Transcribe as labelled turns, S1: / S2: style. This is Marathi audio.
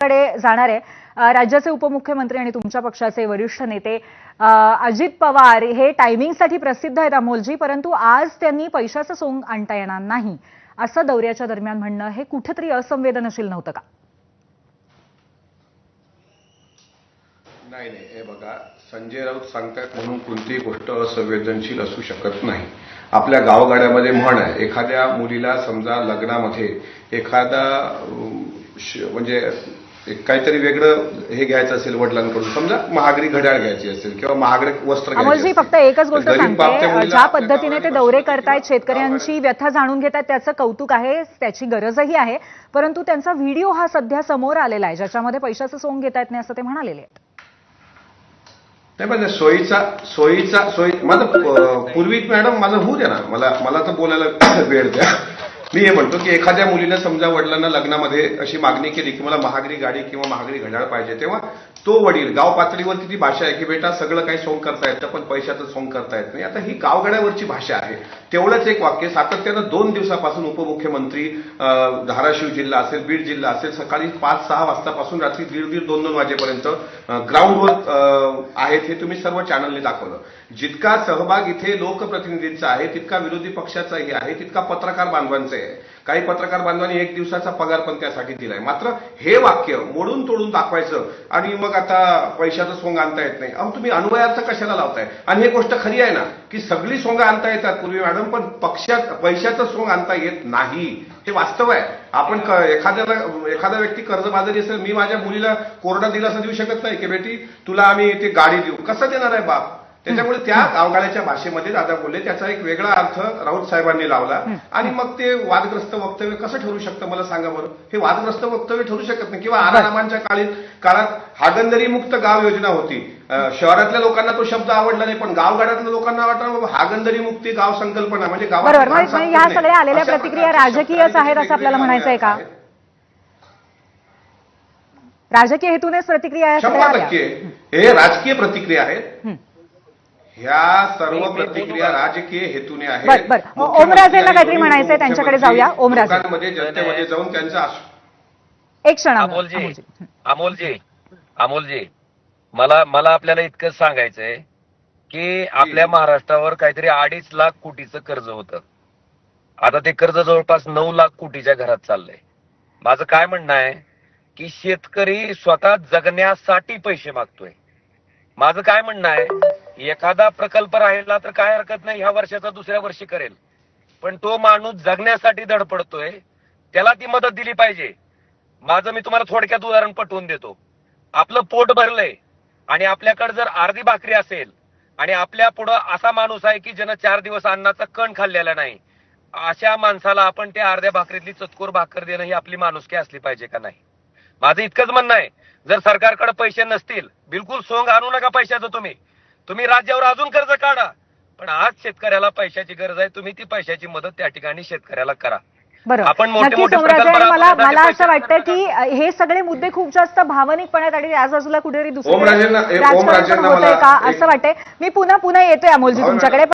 S1: कडे जाणार आहे. राज्याचे उपमुख्यमंत्री आणि तुमच्या पक्षाचे वरिष्ठ नेते अजित पवार हे टायमिंगसाठी प्रसिद्ध आहेत अमोलजी, परंतु आज त्यांनी पैशाचं सोंग आणता येणार नाही असं दौऱ्याच्या दरम्यान म्हणणं हे कुठेतरी असंवेदनशील नव्हतं का?
S2: नाही, हे बघा, संजय राऊत सांगतात म्हणून कोणतीही गोष्ट असंवेदनशील असू शकत नाही. आपल्या गावगाड्यामध्ये म्हण आहे, एखाद्या मुलीला समजा लग्नामध्ये एखादा म्हणजे काहीतरी वेगळं हे घ्यायचं असेल वडिलांकडून, समजा महागडी घड्याळ घ्यायची असेल किंवा महागडे वस्त्र घ्यायचे
S1: अमोलजी, फक्त एकच गोष्ट सांगते, ज्या पद्धतीने ते दौरे करतायत, शेतकऱ्यांची व्यथा जाणून घेतात, त्याचं कौतुक आहे, त्याची गरजही आहे, परंतु त्यांचा व्हिडिओ हा सध्या समोर आलेला आहे ज्याच्यामध्ये पैशाचं सोंग घेता येत नाही असं ते म्हणालेले आहेत.
S2: नाही, म्हणजे सोयी माझं पूर्वी मॅडम माझं होऊ द्या ना, मला तर बोलायला वेळ द्या. मी हे म्हणतो की एखाद्या मुलीनं समजा वडिलांना लग्नामध्ये अशी मागणी केली की मला महागडी गाडी किंवा महागडी घड्याळ पाहिजे, तेव्हा तो वडील गाव पातळीवरती ती भाषा आहे की बेटा सगळं काही सोंग करता येतं पण पैशाचं सोंग करता येत नाही. आता ही गावगाड्यावरची भाषा आहे. तेवढंच एक वाक्य सातत्यानं 2 दिवसापासून उपमुख्यमंत्री धाराशिव जिल्हा असेल, बीड जिल्हा असेल, सकाळी 5-6 वाजतापासून रात्री 1:30-2 वाजेपर्यंत ग्राउंडवर आहेत. हे तुम्ही सर्व चॅनलने दाखवलं. जितका सहभाग इथे लोकप्रतिनिधींचा आहे तितका विरोधी पक्षाचाही आहे, तितका पत्रकार बांधवांचा आहे. काही पत्रकार बांधवांनी 1 दिवसाचा पगार पण त्यासाठी दिलाय. मात्र हे वाक्य मोडून तोडून दाखवायचं आणि मग आता पैशाचं सोंग आणता येत नाही. अहो, तुम्ही अन्वयार्थ कशाला लावताय? आणि ही गोष्ट खरी आहे ना की सगळी सोंग आणता येतात पूर्वी मॅडम, पण पैशाचं सोंग आणता येत नाही, हे वास्तव आहे. आपण एखादा व्यक्ती कर्जबाजारी असेल, मी माझ्या मुलीला कोरडा दिलासा देऊ शकत नाही की बेटी तुला आम्ही ते गाडी देऊ, कसं देणार आहे बाप? त्याच्यामुळे त्या गावगाड्याच्या भाषेमध्ये दादा बोलले, त्याचा एक वेगळा अर्थ राऊत साहेबांनी लावला आणि मग ते वादग्रस्त वक्तव्य कसं ठरू शकतं मला सांगा बरं? हे वादग्रस्त वक्तव्य ठरू शकत नाही. किंवा आरामांच्या काळात हागंदरी मुक्त गाव योजना होती. शहरातल्या लोकांना तो शब्द आवडला नाही, पण गावगाड्यातल्या लोकांना वाटलं हागंदरी मुक्ती गाव संकल्पना म्हणजे गावात.
S1: ह्या सगळ्या आलेल्या प्रतिक्रिया राजकीयच आहेत असं आपल्याला म्हणायचं आहे का? राजकीय हेतूनेच प्रतिक्रिया
S2: 100% हे राजकीय प्रतिक्रिया आहेत. ह्या सर्व प्रतिक्रिया राजकीय हेतूने आहेत.
S1: ओमराजेंना काहीतरी म्हणायचंय, त्यांच्याकडे जाऊया. ओमराजे
S2: जनतेमध्ये जाऊन त्यांचा
S1: एक क्षण.
S3: अमोलजी, मला आपल्याला इतकंच सांगायचंय की आपल्या महाराष्ट्रावर काहीतरी 2.5 लाख कोटीचं कर्ज होतं. आता ते कर्ज जवळपास 9 लाख कोटीच्या घरात चाललंय. माझं काय म्हणणं आहे की शेतकरी स्वतः जगण्यासाठी पैसे मागतोय. माझं काय म्हणणं आहे, एखादा प्रकल्प राहिला तर काय हरकत नाही, ह्या वर्षाचा दुसऱ्या वर्षी करेल, पण तो माणूस जगण्यासाठी धडपडतोय, त्याला ती मदत दिली पाहिजे. माझं मी तुम्हाला थोडक्यात उदाहरण पटवून देतो. आपलं पोट भरलंय आणि आपल्याकडे जर अर्धी भाकरी असेल आणि आपल्या पुढं असा माणूस आहे की ज्यानं 4 दिवस अन्नाचा कण खाल्लेला नाही, अशा माणसाला आपण त्या अर्ध्या भाकरीतली चतकोर भाकर देणं ही आपली माणुसकी असली पाहिजे का नाही? माझं इतकंच म्हणणं आहे. जर सरकारकडे पैसे नसतील, बिलकुल सोंग आणू नका पैशाचं. तुम्ही राज्यावर अजून कर्ज काढा, पण आज शेतकऱ्याला पैशाची गरज आहे. तुम्ही ती पैशाची मदत त्या ठिकाणी शेतकऱ्याला करा.
S1: आपण मला असं वाटतं की हे सगळे मुद्दे खूप जास्त भावनिकपणात आणि या बाजूला कुठेतरी दुसरं राजकारण होतंय का असं वाटतंय. मी पुन्हा येतोय अमोलजी तुमच्याकडे.